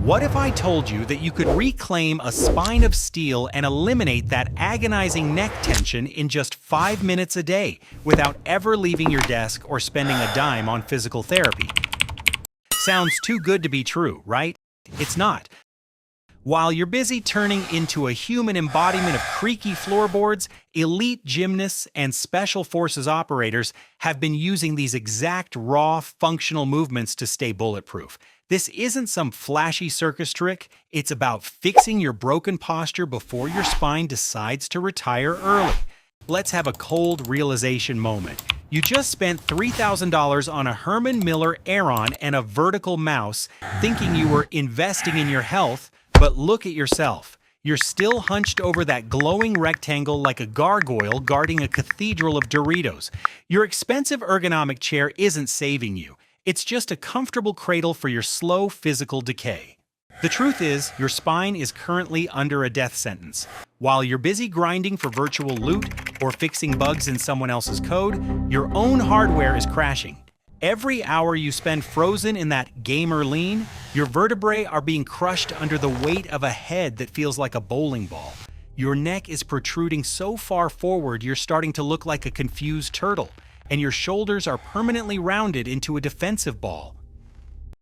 What if I told you that you could reclaim a spine of steel and eliminate that agonizing neck tension in just 5 minutes a day without ever leaving your desk or spending a dime on physical therapy? Sounds too good to be true, right? It's not. While you're busy turning into a human embodiment of creaky floorboards, elite gymnasts and special forces operators have been using these exact raw, functional movements to stay bulletproof. This isn't some flashy circus trick. It's about fixing your broken posture before your spine decides to retire early. Let's have a cold realization moment. You just spent $3,000 on a Herman Miller Aeron and a vertical mouse, thinking you were investing in your health, but look at yourself. You're still hunched over that glowing rectangle like a gargoyle guarding a cathedral of Doritos. Your expensive ergonomic chair isn't saving you. It's just a comfortable cradle for your slow physical decay. The truth is, your spine is currently under a death sentence. While you're busy grinding for virtual loot or fixing bugs in someone else's code, your own hardware is crashing. Every hour you spend frozen in that gamer lean, your vertebrae are being crushed under the weight of a head that feels like a bowling ball. Your neck is protruding so far forward you're starting to look like a confused turtle, and your shoulders are permanently rounded into a defensive ball.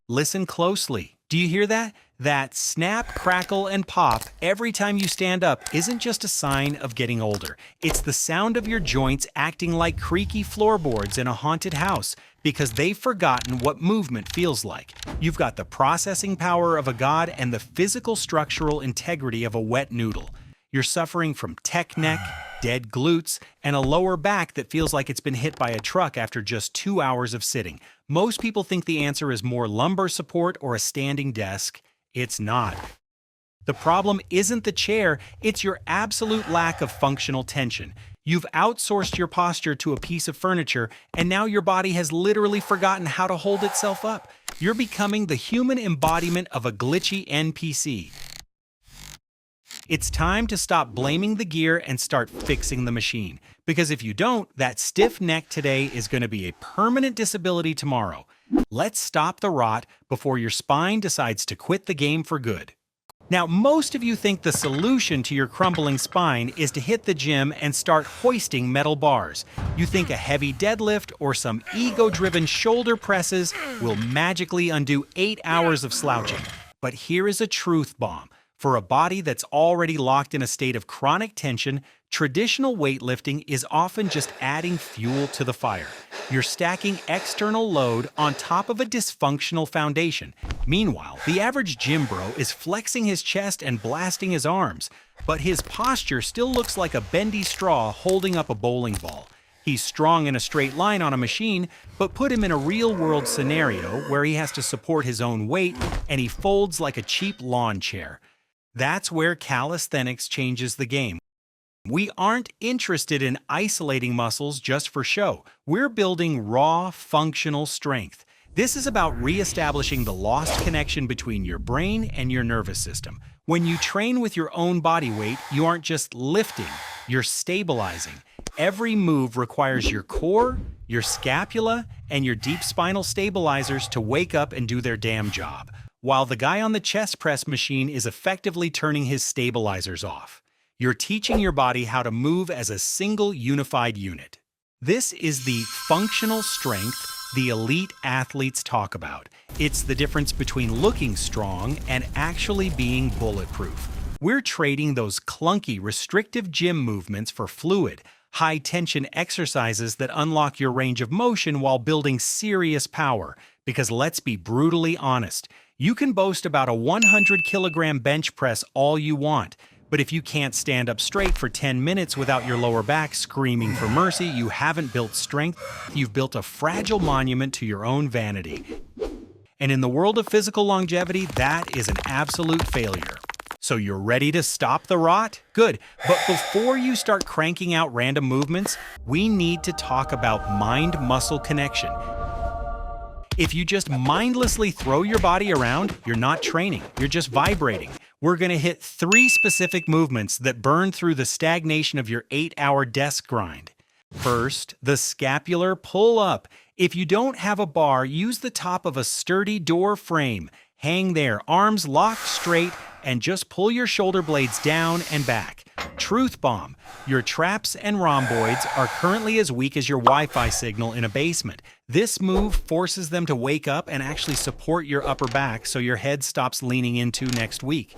Listen closely. Do you hear that? That snap, crackle, and pop every time you stand up isn't just a sign of getting older. It's the sound of your joints acting like creaky floorboards in a haunted house because they've forgotten what movement feels like. You've got the processing power of a god and the physical structural integrity of a wet noodle. You're suffering from tech neck, dead glutes, and a lower back that feels like it's been hit by a truck after just 2 hours of sitting. Most people think the answer is more lumbar support or a standing desk. It's not. The problem isn't the chair, it's your absolute lack of functional tension. You've outsourced your posture to a piece of furniture, and now your body has literally forgotten how to hold itself up. You're becoming the human embodiment of a glitchy NPC. It's time to stop blaming the gear and start fixing the machine. Because if you don't, that stiff neck today is going to be a permanent disability tomorrow. Let's stop the rot before your spine decides to quit the game for good. Now, most of you think the solution to your crumbling spine is to hit the gym and start hoisting metal bars. You think a heavy deadlift or some ego-driven shoulder presses will magically undo 8 hours of slouching. But here is a truth bomb. For a body that's already locked in a state of chronic tension, traditional weightlifting is often just adding fuel to the fire. You're stacking external load on top of a dysfunctional foundation. Meanwhile, the average gym bro is flexing his chest and blasting his arms, but his posture still looks like a bendy straw holding up a bowling ball. He's strong in a straight line on a machine, but put him in a real-world scenario where he has to support his own weight and he folds like a cheap lawn chair. That's where calisthenics changes the game. We aren't interested in isolating muscles just for show. We're building raw, functional strength. This is about reestablishing the lost connection between your brain and your nervous system. When you train with your own body weight, you aren't just lifting, you're stabilizing. Every move requires your core, your scapula, and your deep spinal stabilizers to wake up and do their damn job, while the guy on the chest press machine is effectively turning his stabilizers off. You're teaching your body how to move as a single unified unit. This is the functional strength the elite athletes talk about. It's the difference between looking strong and actually being bulletproof. We're trading those clunky, restrictive gym movements for fluid, high-tension exercises that unlock your range of motion while building serious power. Because let's be brutally honest, you can boast about a 100-kilogram bench press all you want, but if you can't stand up straight for 10 minutes without your lower back screaming for mercy, you haven't built strength, you've built a fragile monument to your own vanity. And in the world of physical longevity, that is an absolute failure. So you're ready to stop the rot? Good, but before you start cranking out random movements, we need to talk about mind-muscle connection. If you just mindlessly throw your body around, you're not training, you're just vibrating. We're going to hit 3 specific movements that burn through the stagnation of your 8-hour desk grind. First, the scapular pull-up. If you don't have a bar, use the top of a sturdy door frame. Hang there, arms locked straight, and just pull your shoulder blades down and back. Truth bomb. Your traps and rhomboids are currently as weak as your Wi-Fi signal in a basement. This move forces them to wake up and actually support your upper back so your head stops leaning into next week.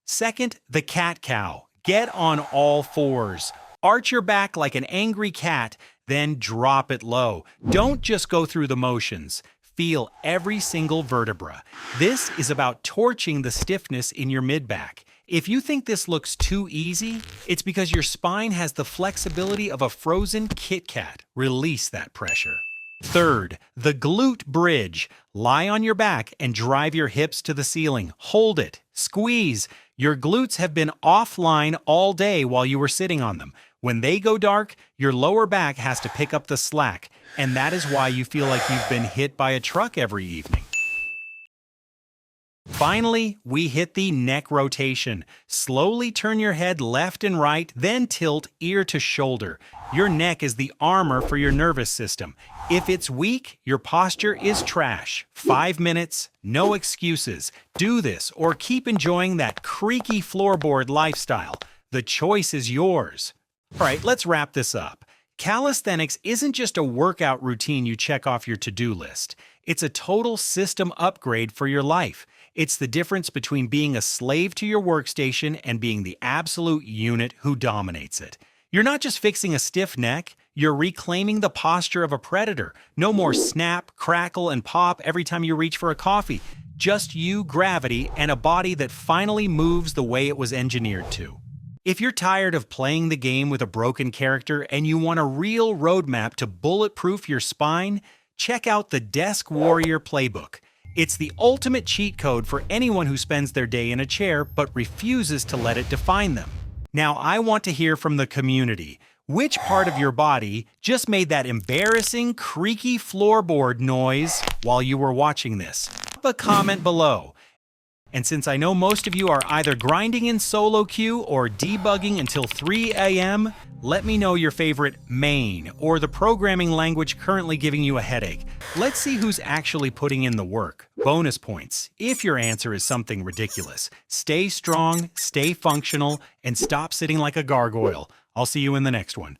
Second, the cat-cow. Get on all fours. Arch your back like an angry cat, then drop it low. Don't just go through the motions. Feel every single vertebra. This is about torching the stiffness in your mid-back. If you think this looks too easy, it's because your spine has the flexibility of a frozen Kit Kat. Release that pressure. Third, the glute bridge. Lie on your back and drive your hips to the ceiling. Hold it. Squeeze. Your glutes have been offline all day while you were sitting on them. When they go dark, your lower back has to pick up the slack, and that is why you feel like you've been hit by a truck every evening. Finally, we hit the neck rotation. Slowly turn your head left and right, then tilt ear to shoulder. Your neck is the armor for your nervous system. If it's weak, your posture is trash. 5 minutes, no excuses. Do this or keep enjoying that creaky floorboard lifestyle. The choice is yours. All right, let's wrap this up. Calisthenics isn't just a workout routine you check off your to-do list. It's a total system upgrade for your life. It's the difference between being a slave to your workstation and being the absolute unit who dominates it. You're not just fixing a stiff neck, you're reclaiming the posture of a predator. No more snap, crackle, and pop every time you reach for a coffee. Just you, gravity, and a body that finally moves the way it was engineered to. If you're tired of playing the game with a broken character and you want a real roadmap to bulletproof your spine, check out the Desk Warrior Playbook. It's the ultimate cheat code for anyone who spends their day in a chair but refuses to let it define them. Now, I want to hear from the community. Which part of your body just made that embarrassing, creaky floorboard noise while you were watching this? Leave a comment below. And since I know most of you are either grinding in solo queue or debugging until 3 a.m., let me know your favorite main or the programming language currently giving you a headache. Let's see who's actually putting in the work. Bonus points if your answer is something ridiculous. Stay strong, stay functional, and stop sitting like a gargoyle. I'll see you in the next one.